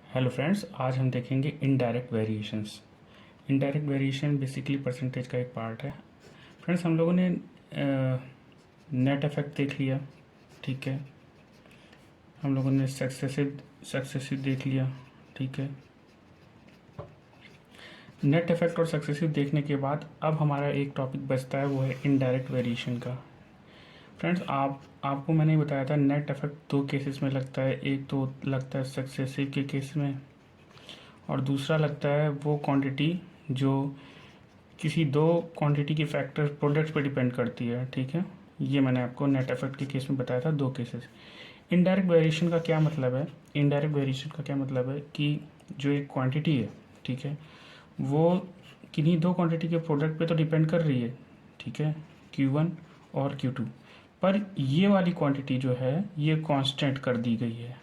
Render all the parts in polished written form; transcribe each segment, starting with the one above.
Hello friends, आज हम देखेंगे indirect variations. Indirect variation basically percentage का एक पार्ट है। फ्रेंड्स, हम लोगों ने नेट इफेक्ट देख लिया, ठीक है। हम लोगों ने सक्सेसिव देख लिया, ठीक है। नेट इफेक्ट और सक्सेसिव देखने के बाद अब हमारा एक टॉपिक बचता है, वो है इनडायरेक्ट वेरिएशन का। फ्रेंड्स, आपको मैंने बताया था नेट इफेक्ट दो केसेस में लगता है। एक तो लगता है सक्सेसिव के केस में, और दूसरा लगता है वो क्वांटिटी जो किसी दो क्वांटिटी के फैक्टर प्रोडक्ट्स पे डिपेंड करती है, ठीक है। ये मैंने आपको नेट इफेक्ट के केस में बताया था, दो केसेस। इनडायरेक्ट वेरिएशन का क्या मतलब है? इनडायरेक्ट वेरिएशन का क्या मतलब है कि जो एक क्वांटिटी है, ठीक है, वो किन्हीं दो क्वांटिटी के प्रोडक्ट पे तो डिपेंड कर रही है, ठीक है, Q1 और Q2। पर ये वाली क्वांटिटी जो है ये कांस्टेंट कर दी गई है।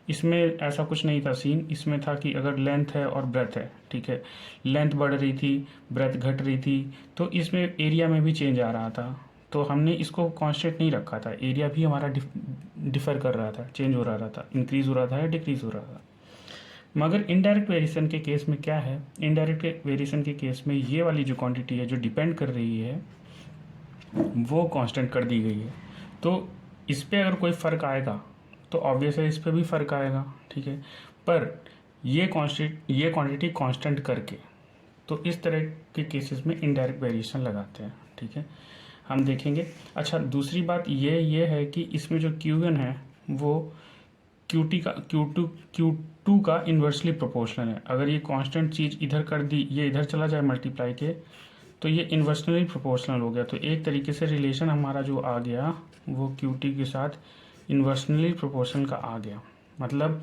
इसमें ऐसा कुछ नहीं था सीन। इसमें था कि अगर लेंथ है और ब्रेथ है, ठीक है, लेंथ बढ़ रही थी, ब्रेथ घट रही थी, तो इसमें एरिया में भी चेंज आ रहा था। तो हमने इसको कांस्टेंट नहीं रखा था, एरिया भी हमारा डिफर कर रहा था, चेंज हो रहा था, इंक्रीज हो रहा था या डिक्रीज हो रहा था। मगर इनडायरेक्ट वेरिएशन के केस में क्या है? इनडायरेक्ट वेरिएशन के केस में ये वाली जो क्वांटिटी है जो डिपेंड कर रही है वो कांस्टेंट कर दी गई है। तो इस पे अगर कोई फ़र्क आएगा तो ऑब्वियस है इस पे भी फ़र्क आएगा, ठीक है। पर ये क्वांटिटी कांस्टेंट करके, तो इस तरह के केसेस में इनडायरेक्ट वेरिएशन लगाते हैं, ठीक है। हम देखेंगे। अच्छा, दूसरी बात ये है कि इसमें जो Q1 है वो Q2 का इन्वर्सली प्रोपोर्शनल है। अगर ये कांस्टेंट चीज़ इधर कर दी, ये इधर चला जाए मल्टीप्लाई के, तो ये इन्वर्सनली प्रोपोर्शनल हो गया। तो एक तरीके से रिलेशन हमारा जो आ गया वो Q2 के साथ इन्वर्सनली प्रोपोर्शनल का आ गया। मतलब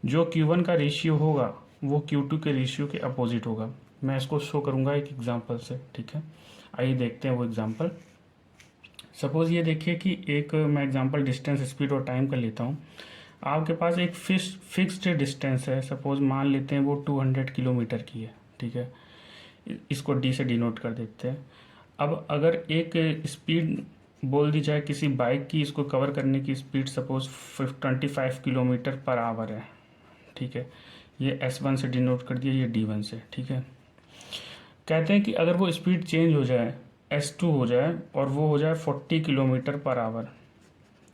जो Q1 का रेशियो होगा वो Q2 के रेशियो के अपोजिट होगा। मैं इसको शो करूँगा एक एग्जांपल से, ठीक है। आइए देखते हैं वो एग्जांपल। सपोज़ ये देखिए कि एक मैं एग्जांपल डिस्टेंस, स्पीड और टाइम का लेता हूँ। आपके पास एक फिक्स्ड डिस्टेंस है, सपोज़ मान लेते हैं वो 200 किलोमीटर की है, ठीक है। इसको D से डिनोट कर देते हैं। अब अगर एक स्पीड बोल दी जाए किसी बाइक की, इसको कवर करने की speed suppose 25 kilometre per hour है, ठीक है। ये S1 से डिनोट कर दिया, ये D1 से, ठीक है। कहते हैं कि अगर वो स्पीड चेंज हो जाए, S2 हो जाए और वो हो जाए 40 किलोमीटर पर आवर।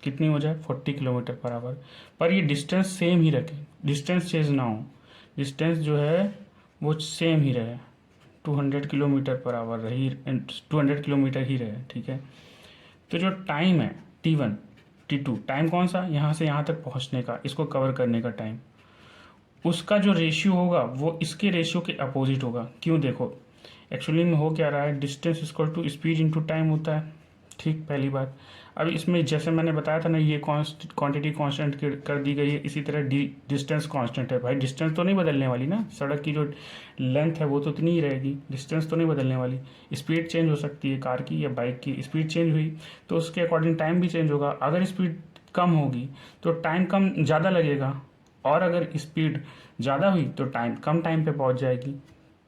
कितनी हो जाए? 40 किलोमीटर पर आवर। पर ये डिस्टेंस सेम ही रखे, डिस्टेंस चेंज ना हो, डिस्टेंस जो है वो सेम ही रहे, 200 किलोमीटर पर आवर रही, 200 किलोमीटर ही रहे, ठीक है। तो जो टाइम है T1 T2, टाइम कौन सा? यहाँ से यहाँ तक पहुँचने का, इसको कवर करने का टाइम, उसका जो रेशियो होगा वो इसके रेशियो के अपोजिट होगा। क्यों? देखो, एक्चुअली में हो क्या रहा है, distance equal to speed into time होता है, ठीक, पहली बात। अब इसमें जैसे मैंने बताया था ना, ये क्वांटिटी कांस्टेंट कर दी गई है, इसी तरह डिस्टेंस कांस्टेंट है। भाई डिस्टेंस तो नहीं बदलने वाली ना, सड़क की जो लेंथ है वो तो इतनी ही रहेगी, डिस्टेंस तो नहीं बदलने वाली। स्पीड चेंज हो सकती है, कार की या बाइक की स्पीड चेंज हुई तो उसके अकॉर्डिंग टाइम भी चेंज होगा। अगर स्पीड कम होगी तो टाइम कम ज़्यादा लगेगा, और अगर स्पीड ज़्यादा हुई तो टाइम कम टाइम पे पहुंच जाएगी।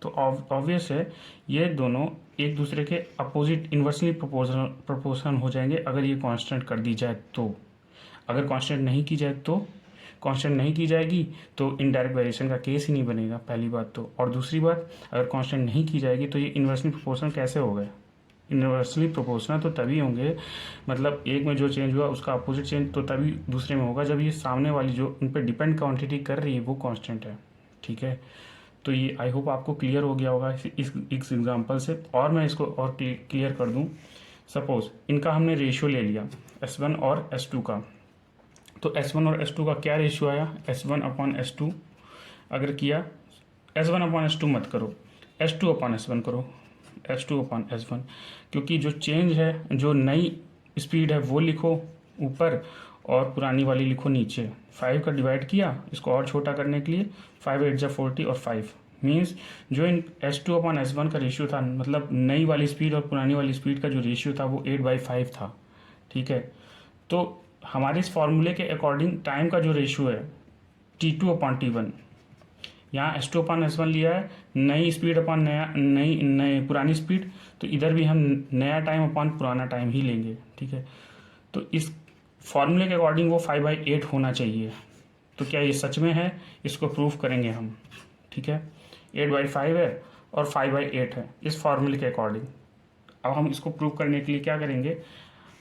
तो ऑब्वियस है ये दोनों एक दूसरे के अपोजिट इन्वर्सली प्रोपोर्शनल हो जाएंगे अगर ये कांस्टेंट कर दी जाए तो। अगर कांस्टेंट नहीं की जाए तो, कांस्टेंट नहीं की जाएगी तो इनडायरेक्ट वेरिएशन का केस ही नहीं बनेगा, पहली बात तो। और दूसरी बात, अगर कांस्टेंट नहीं की जाएगी तो ये इन्वर्सली प्रोपोर्शनल कैसे हो गए? इन्वर्सली प्रोपोर्शनल तो तभी होंगे, मतलब एक में जो चेंज हुआ उसका अपोजिट चेंज तो तभी दूसरे में होगा जब ये सामने वाली जो उन पर डिपेंड क्वांटिटी कर रही है वो कांस्टेंट है, ठीक है। तो ये आई होप आपको क्लियर हो गया होगा इस एग्जांपल से। और मैं इसको और क्लियर कर दूं। सपोज इनका हमने रेशियो ले लिया S1 और S2 का, तो S1 और S2 का क्या रेशियो आया? S1/S2 अगर किया, S1/S2 मत करो, S2/S1 करो, S2/S1। क्योंकि जो चेंज है, जो नई स्पीड है वो लिखो ऊपर और पुरानी वाली लिखो नीचे। 5 का डिवाइड किया इसको और छोटा करने के लिए, 5 8 जा 40 और 5 मीन्स जो इन S2/S1 का रेशियो था, मतलब नई वाली स्पीड और पुरानी वाली स्पीड का जो रेशियो था वो 8/5 था, ठीक है। तो हमारे इस फॉर्मूले के अकॉर्डिंग टाइम का जो रेशियो है T2/T1, यहाँ S2/S1 लिया है, नई स्पीड अपॉन नया नई पुरानी स्पीड, तो इधर भी हम नया टाइम अपॉन पुराना टाइम ही लेंगे, ठीक है। तो इस फॉर्मूले के अकॉर्डिंग वो 5/8 होना चाहिए, तो क्या ये सच में है, इसको प्रूफ करेंगे हम। ठीक है, 8/5 है और 5/8 है इस फार्मूले के अकॉर्डिंग। अब हम इसको प्रूव करने के लिए क्या करेंगे,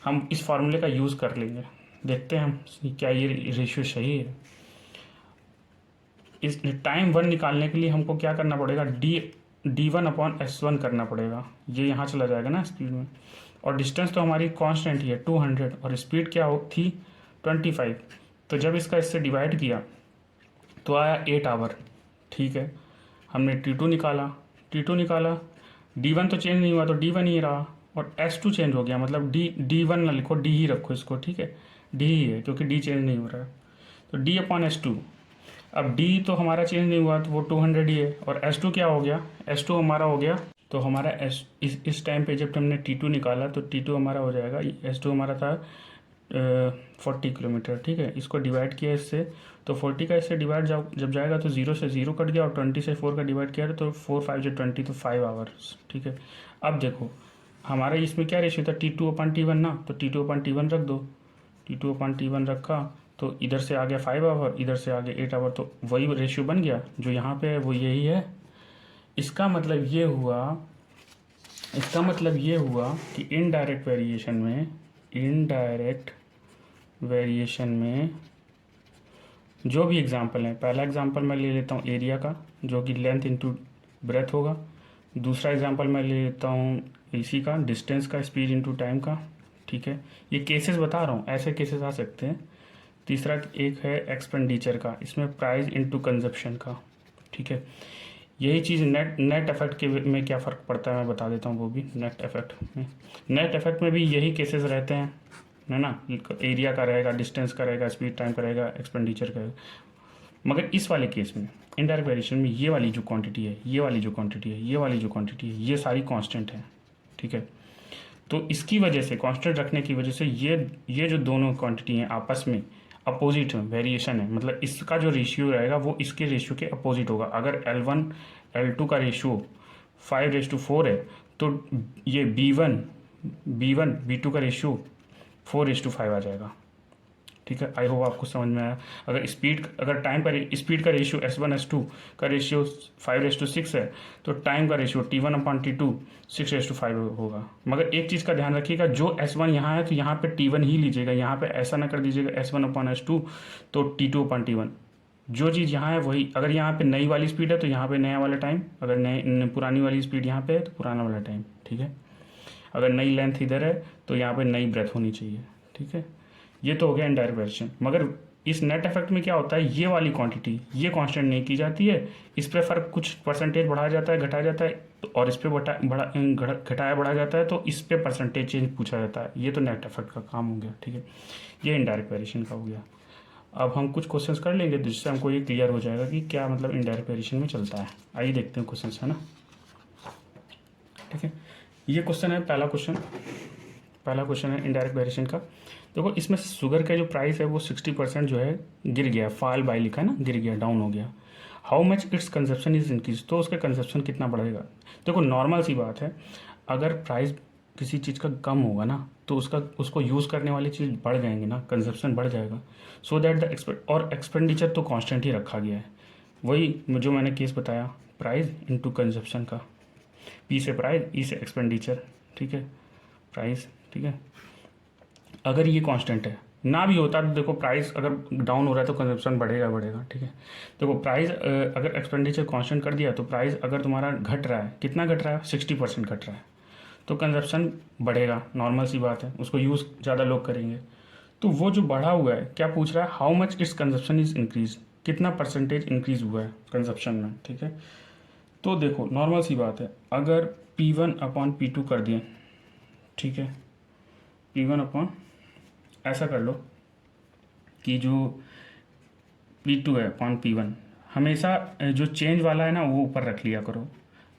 हम इस फार्मूले का यूज़ कर लेंगे। देखते हैं हम क्या ये रेशियो सही है। इस टाइम 1 निकालने के लिए हमको क्या करना पड़ेगा, D1/S1 करना पड़ेगा। ये यहाँ चला जाएगा ना स्पीड में, और डिस्टेंस तो हमारी कांस्टेंट ही है 200, और स्पीड क्या थी 25। तो जब इसका इससे डिवाइड किया तो आया 8 आवर। ठीक है, हमने T2 निकाला, D1 तो चेंज नहीं हुआ तो D1 ही रहा, और S2 चेंज हो गया, मतलब D1 ना लिखो, D ही रखो इसको। ठीक है, D ही है क्योंकि D चेंज नहीं हो रहा है, तो D/S2। अब D तो हमारा चेंज नहीं हुआ तो वो 200 ही है, और S2 क्या हो गया, S2 हमारा हो गया, तो हमारा इस टाइम पे जब हमने T2 निकाला तो T2 हमारा हो जाएगा, S2 हमारा था 40 किलोमीटर। ठीक है, इसको डिवाइड किया इससे, तो 40 का इससे डिवाइड जब जाएगा तो 0 से 0 कट गया, और 20 से 4 का डिवाइड किया तो 4 5 जो 20, तो 5 आवर्स। ठीक है, अब देखो हमारा इसमें क्या रेशियो था, T2/T1 ना, तो T2/T1 रख दो, T2/T1 रखा तो इधर से आ गया 5 आवर, इधर से आ गया 8 आवर, तो वही रेशियो बन गया जो यहाँ पे है, वो यही है। इसका मतलब ये हुआ कि इनडायरेक्ट वेरिएशन में जो भी एग्जांपल है, पहला एग्जांपल मैं ले लेता हूँ एरिया का, जो कि लेंथ इनटू ब्रेथ होगा। दूसरा एग्जांपल मैं ले लेता हूँ इसी का, डिस्टेंस का, स्पीड इनटू टाइम का। ठीक है, ये केसेस बता रहा हूँ, ऐसे केसेस आ सकते हैं। तीसरा एक है एक्सपेंडिचर का, इसमें प्राइस इनटू कंजप्शन का। ठीक है, यही चीज़ नेट इफेक्ट के में क्या फ़र्क पड़ता है मैं बता देता हूँ, वो भी नेट इफेक्ट में भी यही केसेस रहते हैं, है ना। एरिया का रहेगा, डिस्टेंस का रहेगा, स्पीड टाइम का रहेगा, एक्सपेंडिचर का रहेगा। मगर इस वाले केस में इनडायरेक्ट वेरिएशन में ये वाली जो क्वांटिटी है, ये वाली जो क्वांटिटी है, ये वाली जो क्वांटिटी है, ये सारी कांस्टेंट है। ठीक है, तो इसकी वजह से, कांस्टेंट रखने की वजह से ये जो दोनों क्वांटिटी हैं आपस में अपोजिट वेरिएशन है, मतलब इसका जो रेशियो रहेगा वो इसके रेशियो के अपोजिट होगा। अगर L1 L2 का रेशियो 5:4 है तो ये B1 B2 का रेशियो 4:5 आ जाएगा। ठीक है, आई होप आपको समझ में आया। अगर टाइम का स्पीड का रेशियो S1 S2 का रेशियो 5:6 है तो टाइम का रेशियो T1/T2 6:5 होगा। मगर एक चीज़ का ध्यान रखिएगा, जो S1 यहाँ है तो यहाँ पे T1 ही लीजिएगा, यहाँ पे ऐसा ना कर दीजिएगा S1/S2 तो T2/T1। जो चीज़ यहाँ है वही, अगर यहाँ पे नई वाली स्पीड है तो यहाँ पे नया वाला टाइम, अगर पुरानी वाली स्पीड यहाँ पे है तो पुराना वाला टाइम। ठीक है, अगर नई लेंथ इधर है तो यहाँ पे नई ब्रेथ होनी चाहिए। ठीक है, ये तो हो गया इनडायरेक्ट वेरिएशन। मगर इस नेट इफेक्ट में क्या होता है, ये वाली क्वांटिटी ये कांस्टेंट नहीं की जाती है, इस पर फ़र्क कुछ परसेंटेज बढ़ाया जाता है, घटाया जाता है, और इस पर घटाया बढ़ाया जाता है, तो इस पर परसेंटेज चेंज पूछा जाता है। ये तो नेट इफेक्ट का काम हो गया। ठीक है, ये इनडायरेक्ट वेरिएशन का हो गया। अब हम कुछ क्वेश्चंस कर लेंगे जिससे हमको ये क्लियर हो जाएगा कि क्या मतलब इनडायरेक्ट वेरिएशन में चलता है। आइए देखते हैं क्वेश्चंस, है ना। ठीक है, ये क्वेश्चन है, पहला क्वेश्चन है इनडायरेक्ट वेरिएशन का। देखो इसमें शुगर का जो प्राइस है वो 60% जो है गिर गया, फॉल बाय लिखा है ना, गिर गया, डाउन हो गया। How much it's consumption is increase, तो उसका कंजप्शन कितना बढ़ेगा। देखो नॉर्मल सी बात है, अगर प्राइस किसी चीज़ का कम होगा ना तो उसको यूज़ करने वाली चीज़ बढ़ जाएंगी ना, कंजप्शन बढ़ जाएगा। सो दैट द एक्सपेंडिचर तो कांस्टेंट ही रखा गया है, वही जो मैंने केस बताया, प्राइस इनटू कंजप्शन का, पी से प्राइस, ई से एक्सपेंडिचर। ठीक है, प्राइस। ठीक है, अगर ये कांस्टेंट है, ना भी होता तो देखो प्राइस अगर डाउन हो रहा है तो कंजप्शन बढ़ेगा। ठीक है, देखो प्राइस अगर एक्सपेंडिचर कांस्टेंट कर दिया तो प्राइस अगर तुम्हारा घट रहा है, कितना घट रहा है, 60% घट रहा है, तो कंजप्शन बढ़ेगा, नॉर्मल सी बात है, उसको यूज़ ज़्यादा लोग करेंगे। तो वो जो बढ़ा हुआ है, क्या पूछ रहा है, how much it's consumption is increase, कितना परसेंटेज इंक्रीज हुआ है कंजप्शन में। ठीक है, तो देखो नॉर्मल सी बात है, अगर P1/P2 कर दिए, ठीक है, P1 ऐसा कर लो कि जो P2 है अपॉन P1, हमेशा जो चेंज वाला है ना वो ऊपर रख लिया करो,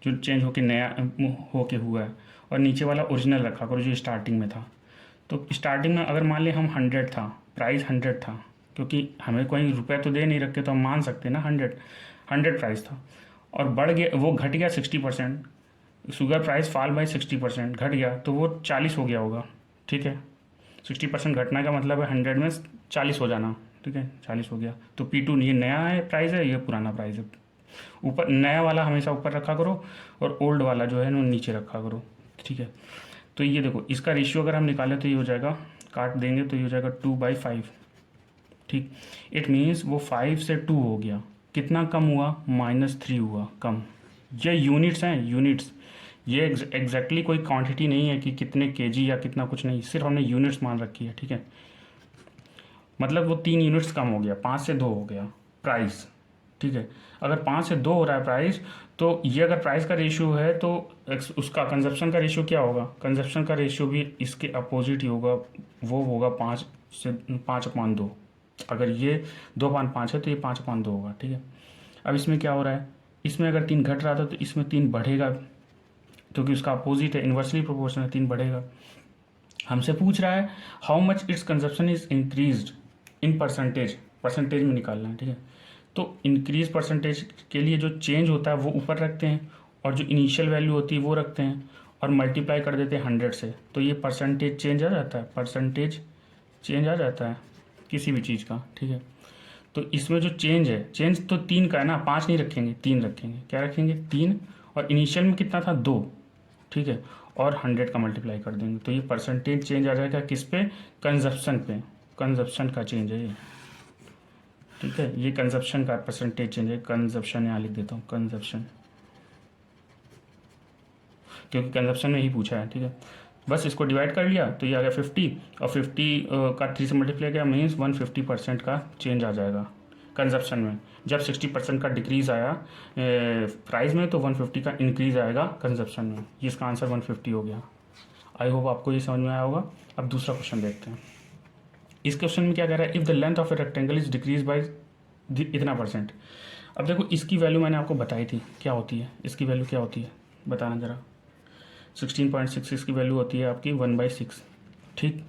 जो चेंज होके नया होके हुआ है, और नीचे वाला ओरिजिनल रखा करो जो स्टार्टिंग में था। तो स्टार्टिंग में अगर मान लें हम 100 था, प्राइस 100 था, क्योंकि हमें कोई रुपये तो दे नहीं रखे तो हम मान सकते ना 100 प्राइस था, और बढ़ गया, वो घट गया 60%, शुगर प्राइस फॉल बाय 60% घट गया, तो वो 40 हो गया होगा। ठीक है, 60% घटना का मतलब है 100 में 40 हो जाना। ठीक है, 40 हो गया। तो P2 ये नया है प्राइस है, ये पुराना प्राइस है। ऊपर नया वाला हमेशा ऊपर रखा करो और ओल्ड वाला जो है ना नीचे रखा करो, ठीक है। तो ये देखो इसका रेशियो अगर हम निकालें तो ये हो जाएगा, काट देंगे तो ये हो जाएगा 2/5, ठीक। इट मीन्स वो 5 से 2 हो गया, कितना कम हुआ, -3 हुआ कम। ये यूनिट्स हैं, यूनिट्स, ये एग्जैक्टली कोई क्वांटिटी नहीं है कि कितने केजी या कितना, कुछ नहीं, सिर्फ हमने यूनिट्स मान रखी है, ठीक है। मतलब वो 3 यूनिट्स कम हो गया, 5 से 2 हो गया प्राइस, ठीक है। अगर 5 से 2 हो रहा है प्राइस, तो ये अगर प्राइस का रेशियो है तो उसका कंजप्शन का रेशियो क्या होगा, कंजप्शन का रेशियो भी इसके अपोजिट ही होगा, वो होगा 5/2। अगर ये 2/5 है तो ये 5/2 होगा, ठीक है। अब इसमें क्या हो रहा है, इसमें अगर 3 घट रहा था तो इसमें 3 बढ़ेगा, क्योंकि उसका अपोजिट है, इन्वर्सली प्रोपोर्शनल है, 3 बढ़ेगा। हमसे पूछ रहा है how much it's consumption is increased in percentage, percentage में निकालना है, ठीक है। तो इंक्रीज परसेंटेज के लिए जो चेंज होता है वो ऊपर रखते हैं, और जो इनिशियल वैल्यू होती है वो रखते हैं, और मल्टीप्लाई कर देते हैं 100 से, तो ये परसेंटेज चेंज आ जाता है, परसेंटेज चेंज आ जाता है किसी भी चीज़ का, ठीक है। तो इसमें जो चेंज है, चेंज तो 3 का है ना, 5 नहीं रखेंगे, 3 रखेंगे। क्या रखेंगे, 3, और इनिशियल में कितना था, 2, ठीक है, और 100 का मल्टीप्लाई कर देंगे, तो ये परसेंटेज चेंज आ जाएगा किस पे, कंजप्शन पे, कंजप्शन का चेंज है ये, ठीक है। ये कंजप्शन का परसेंटेज चेंज है, कंजप्शन यहाँ लिख देता हूँ, कंजप्शन, क्योंकि कंजप्शन में ही पूछा है, ठीक है। बस इसको डिवाइड कर लिया तो ये आ गया 50, और 50 का 3 से मल्टीप्लाई किया, मीन्स 150% का चेंज आ जाएगा कंजप्शन में। जब 60% का डिक्रीज़ आया प्राइस में, तो 150 का इंक्रीज़ आएगा कंजप्शन में। ये इसका आंसर 150 हो गया। आई होप आपको ये समझ में आया होगा। अब दूसरा क्वेश्चन देखते हैं। इस क्वेश्चन में क्या कह रहा है, if the length of a rectangle is decrease by इतना %। अब देखो इसकी वैल्यू मैंने आपको बताई थी क्या होती है, इसकी वैल्यू क्या होती है बताना ज़रा। 16.66 की वैल्यू होती है आपकी 1/6, ठीक।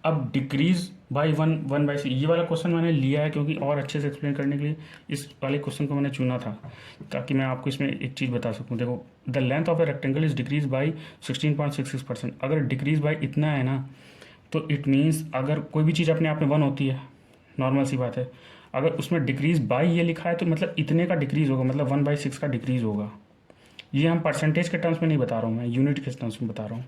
अब डिक्रीज बाई 1/6, ये वाला क्वेश्चन मैंने लिया है क्योंकि और अच्छे से एक्सप्लेन करने के लिए इस वाले क्वेश्चन को मैंने चुना था, ताकि मैं आपको इसमें एक चीज़ बता सकूं। देखो the length of a rectangle is decrease by 16.66%। अगर डिक्रीज बाई इतना है ना, तो इट मीन्स अगर कोई भी चीज़ अपने आप में 1 होती है, नॉर्मल सी बात है, अगर उसमें डिक्रीज बाई ये लिखा है तो मतलब इतने का डिक्रीज होगा, मतलब 1/6 का डिक्रीज होगा। ये हम परसेंटेज के टर्म्स में नहीं बता रहा हूँ, मैं यूनिट के टर्म्स में बता रहा हूँ।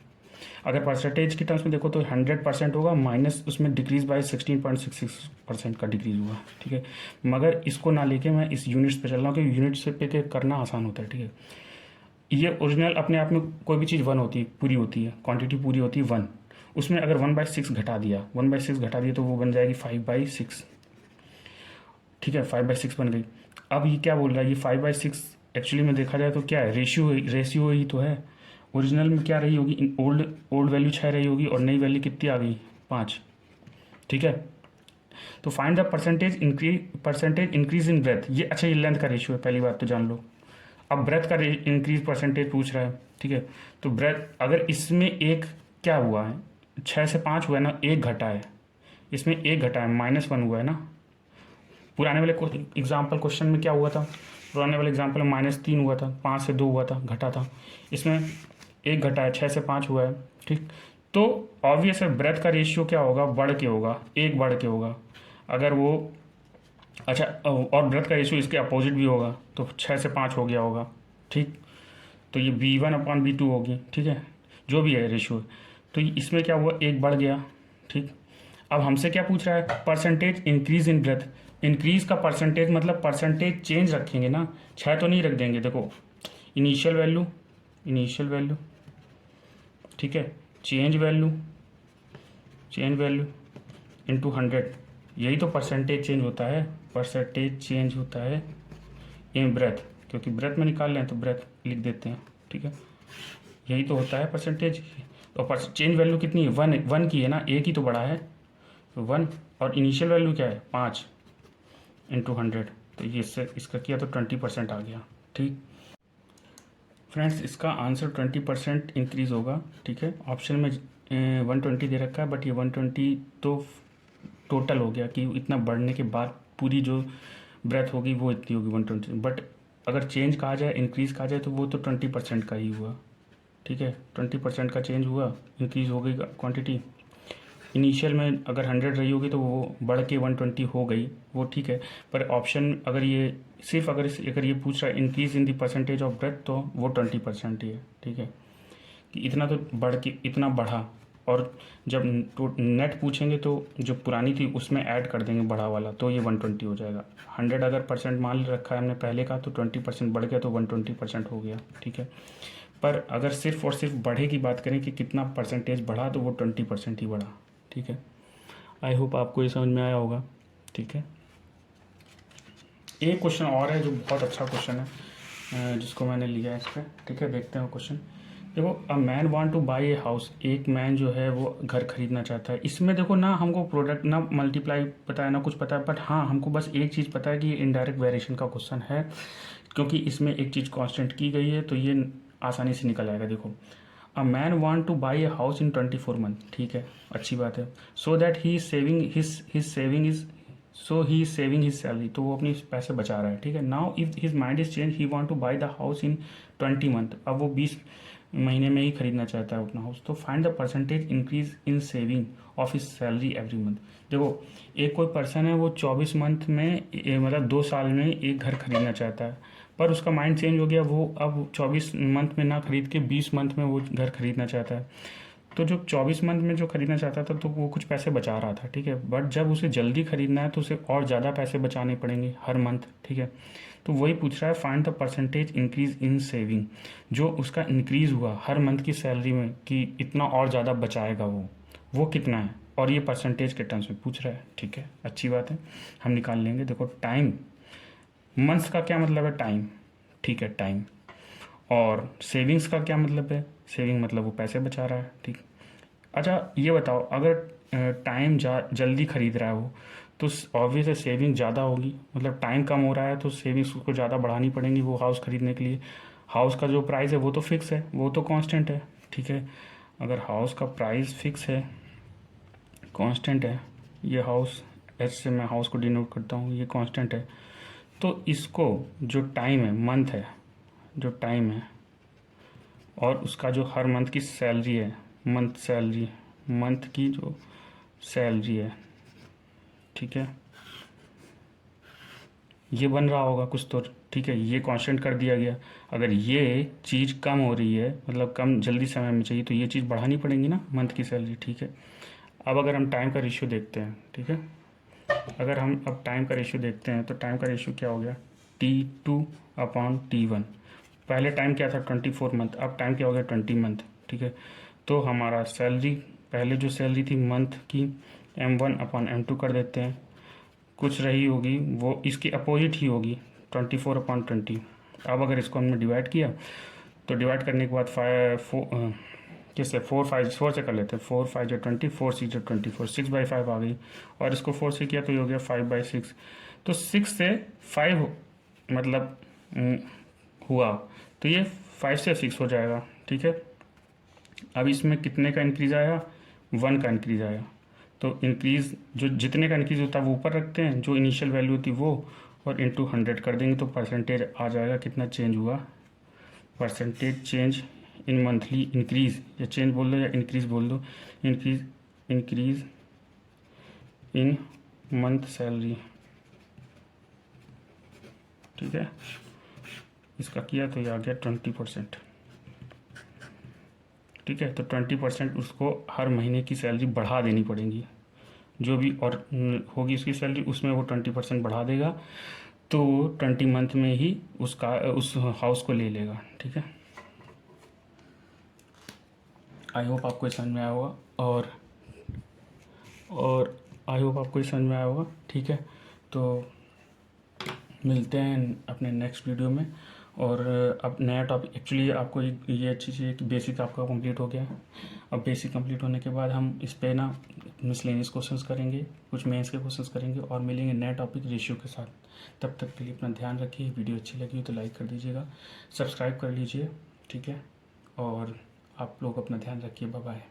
अगर परसेंटेज के टर्म्स में देखो तो 100% होगा, माइनस उसमें डिक्रीज बाय 16.66% का डिक्रीज हुआ, ठीक है। मगर इसको ना लेके मैं इस यूनिट्स पे चल रहा हूँ, क्योंकि यूनिट्स पे करना आसान होता है, ठीक है। ये ओरिजिनल अपने आप में कोई भी चीज़ 1 होती है, पूरी होती है, क्वांटिटी पूरी होती है 1, उसमें अगर 1/6 घटा दिया, 1/6 घटा दिया तो वो बन जाएगी 5/6, ठीक है, 5/6 बन गई। अब ये क्या बोल रहा है, ये 5/6 एक्चुअली में देखा जाए तो क्या है, रेशियो ही तो है। ओरिजिनल में क्या रही होगी, ओल्ड वैल्यू 6 रही होगी और नई वैल्यू कितनी आ गई, 5, ठीक है। तो find the percentage increase in breadth. ये अच्छा, ये लेंथ का रेशियो है, पहली बात तो जान लो। अब ब्रेथ का इंक्रीज परसेंटेज पूछ रहा है, ठीक है। तो ब्रेथ अगर इसमें एक क्या हुआ है, 6 से 5 हुआ है ना, 1 घटा है, इसमें 1 घटा है, -1 हुआ है ना। पुराने वाले एग्जाम्पल क्वेश्चन में क्या हुआ था, पुराने वाले एग्जाम्पल में -3 हुआ था, 5 से 2 हुआ था, घटा था। इसमें 1 घटा है, 6 से 5 हुआ है, ठीक। तो ऑब्वियस है ब्रेथ का रेशियो क्या होगा, बढ़ के होगा, 1 बढ़ के होगा। अगर वो अच्छा, और ब्रेथ का रेशियो इसके अपोजिट भी होगा, तो 6 से 5 हो गया होगा, ठीक। तो ये B1/B2 होगी, ठीक है, जो भी है रेशियो। तो इसमें क्या हुआ, 1 बढ़ गया, ठीक। अब हमसे क्या पूछ रहा है, percentage increase in breadth. Increase का परसेंटेज मतलब परसेंटेज चेंज रखेंगे ना, 6 तो नहीं रख देंगे। देखो इनिशियल वैल्यू, ठीक है, चेंज वैल्यू इनटू 100, यही तो परसेंटेज चेंज होता है, परसेंटेज चेंज होता है इन ब्रेथ, क्योंकि ब्रेथ में निकाल लें तो ब्रेथ लिख देते हैं, ठीक है, यही तो होता है परसेंटेज। तो चेंज वैल्यू कितनी है, 1 की है ना, 1 ही तो बड़ा है, तो 1, और इनिशियल वैल्यू क्या है, 5 इंटू 100, तो ये इसका किया तो 20% आ गया, ठीक। फ्रेंड्स इसका आंसर 20% इंक्रीज़ होगा, ठीक है। ऑप्शन में 120 दे रखा है, बट ये 120 तो टोटल हो गया कि इतना बढ़ने के बाद पूरी जो ब्रेथ होगी वो इतनी होगी 120, बट अगर चेंज कहा जाए, इंक्रीज़ कहा जाए, तो वो तो 20% का ही हुआ, ठीक है। 20% का चेंज हुआ, इंक्रीज़ हो गई क्वांटिटी, इनिशियल में अगर 100 रही होगी तो वो बढ़ के 120 हो गई, वो ठीक है। पर ऑप्शन अगर ये सिर्फ अगर ये पूछ रहा है increase in the percentage of breadth, तो वो 20% ही है, ठीक है, कि इतना तो बढ़ के इतना बढ़ा। और जब नेट पूछेंगे तो जो पुरानी थी उसमें ऐड कर देंगे बढ़ा वाला, तो ये 120 हो जाएगा। 100 अगर परसेंट मान रखा है हमने पहले का, तो 20% बढ़ गया तो 120% हो गया, ठीक है। पर अगर सिर्फ और सिर्फ बढ़े की बात करें कि कितना परसेंटेज बढ़ा, तो वो 20% ही बढ़ा, ठीक है। आई होप आपको ये समझ में आया होगा, ठीक है। एक क्वेश्चन और है जो बहुत अच्छा क्वेश्चन है, जिसको मैंने लिया है इस पर, ठीक है। देखते हैं क्वेश्चन। देखो, a man want two by a house, एक मैन जो है वो घर खरीदना चाहता है। इसमें देखो ना हमको प्रोडक्ट ना मल्टीप्लाई पता है ना कुछ पता है, बट हाँ हमको बस एक चीज़ पता है कि ये इनडायरेक्ट वेरिएशन का क्वेश्चन है, क्योंकि इसमें एक चीज़ कांस्टेंट की गई है, तो ये आसानी से निकल आएगा। देखो, a man want two by a house in 24 month, ठीक है, अच्छी बात है। So that he saving his saving is so he is saving his salary, तो वो अपनी पैसे बचा रहा है, ठीक है। Now if his mind is change, he want two by the house in 20 month, अब वो 20 महीने में ही खरीदना चाहता है अपना हाउस। तो find the percentage increase in saving of his salary every month. देखो, एक कोई पर्सन है वो 24 मंथ में मतलब 2 साल में एक घर खरीदना चाहता है, पर उसका माइंड चेंज हो गया, वो अब 24 मंथ में ना खरीद के 20 मंथ में वो घर खरीदना चाहता है। तो जो 24 मंथ में जो खरीदना चाहता था तो वो कुछ पैसे बचा रहा था, ठीक है। बट जब उसे जल्दी खरीदना है तो उसे और ज़्यादा पैसे बचाने पड़ेंगे हर मंथ, ठीक है। तो वही पूछ रहा है, find the percentage increase in saving, जो उसका इंक्रीज हुआ हर मंथ की सैलरी में कि इतना और ज़्यादा बचाएगा वो कितना है, और ये परसेंटेज के टर्म्स में पूछ रहा है, ठीक है। अच्छी बात है, हम निकाल लेंगे। देखो, टाइम, मंथ्स का क्या मतलब है, टाइम, ठीक है, टाइम। और सेविंग्स का क्या मतलब है, सेविंग मतलब वो पैसे बचा रहा है, ठीक। अच्छा ये बताओ, अगर टाइम जल्दी खरीद रहा है वो, तो ऑब्वियस है सेविंग ज़्यादा होगी, मतलब टाइम कम हो रहा है तो सेविंग्स को ज़्यादा बढ़ानी पड़ेंगी वो हाउस खरीदने के लिए। हाउस का जो प्राइस है वो तो फिक्स है, वो तो कांस्टेंट है, ठीक है। अगर हाउस का प्राइस फिक्स है, कांस्टेंट है, ये हाउस, एच से मैं हाउस को डिनोट करता हूँ, ये कांस्टेंट है, तो इसको जो टाइम है, मंथ है, जो टाइम है, और उसका जो हर मंथ की सैलरी है, मंथ सैलरी, मंथ की जो सैलरी है, ठीक है, ये बन रहा होगा कुछ तो, ठीक है, ये कांस्टेंट कर दिया गया। अगर ये चीज़ कम हो रही है, मतलब कम जल्दी समय में चाहिए, तो ये चीज़ बढ़ानी पड़ेगी ना, मंथ की सैलरी, ठीक है। अब अगर हम टाइम का रेशियो देखते हैं, ठीक है, अगर हम अब टाइम का रेशियो देखते हैं, तो टाइम का रेशियो क्या हो गया, T2/T1। पहले टाइम क्या था, 24 मंथ, अब टाइम क्या हो गया, 20 मंथ, ठीक है। तो हमारा सैलरी, पहले जो सैलरी थी मंथ की, M1/M2 कर देते हैं, कुछ रही होगी वो इसकी अपोजिट ही होगी, 24/20। अब अगर इसको हमने डिवाइड किया, तो डिवाइड करने के बाद किससे, 4 से कर लेते हैं, 4×5 = 20, 4×6 = 24, 6/5 आ गई, और इसको 4 से किया तो ये हो गया 5/6। तो 6 से 5 मतलब हुआ, तो ये 5 से 6 हो जाएगा, ठीक है। अब इसमें कितने का इंक्रीज आया, 1 का इंक्रीज आया। तो इंक्रीज जो जितने का इंक्रीज होता है वो ऊपर रखते हैं, जो इनिशियल वैल्यू होती है वो, और इंटू 100 कर देंगे, तो परसेंटेज आ जाएगा कितना चेंज हुआ, percentage change in monthly increase, या चेंज बोल दो या इंक्रीज बोल दो, इंक्रीज इन मंथ सैलरी, ठीक है। इसका किया तो ये आ गया 20%, ठीक है। तो 20% उसको हर महीने की सैलरी बढ़ा देनी पड़ेगी, जो भी और होगी उसकी सैलरी उसमें वो 20% बढ़ा देगा, तो 20 मंथ में ही उस हाउस को ले लेगा, ठीक है। आई होप आपको ये समझ में आया होगा, और आई होप आपको ये समझ में आया होगा, ठीक है। तो मिलते हैं अपने नेक्स्ट वीडियो में, और अब नया टॉपिक, एक्चुअली आपको ये अच्छी चीज़ है कि बेसिक आपका कंप्लीट हो गया है। अब बेसिक कंप्लीट होने के बाद हम इस पे ना मिसलेनियस क्वेश्चंस करेंगे, कुछ मेंस के क्वेश्चंस करेंगे, और मिलेंगे नए टॉपिक रेशियो के साथ। तब तक के लिए अपना ध्यान रखिए, वीडियो अच्छी लगी हो तो लाइक कर दीजिएगा, सब्सक्राइब कर लीजिए, ठीक है। और आप लोग अपना ध्यान रखिए, बाय बाय।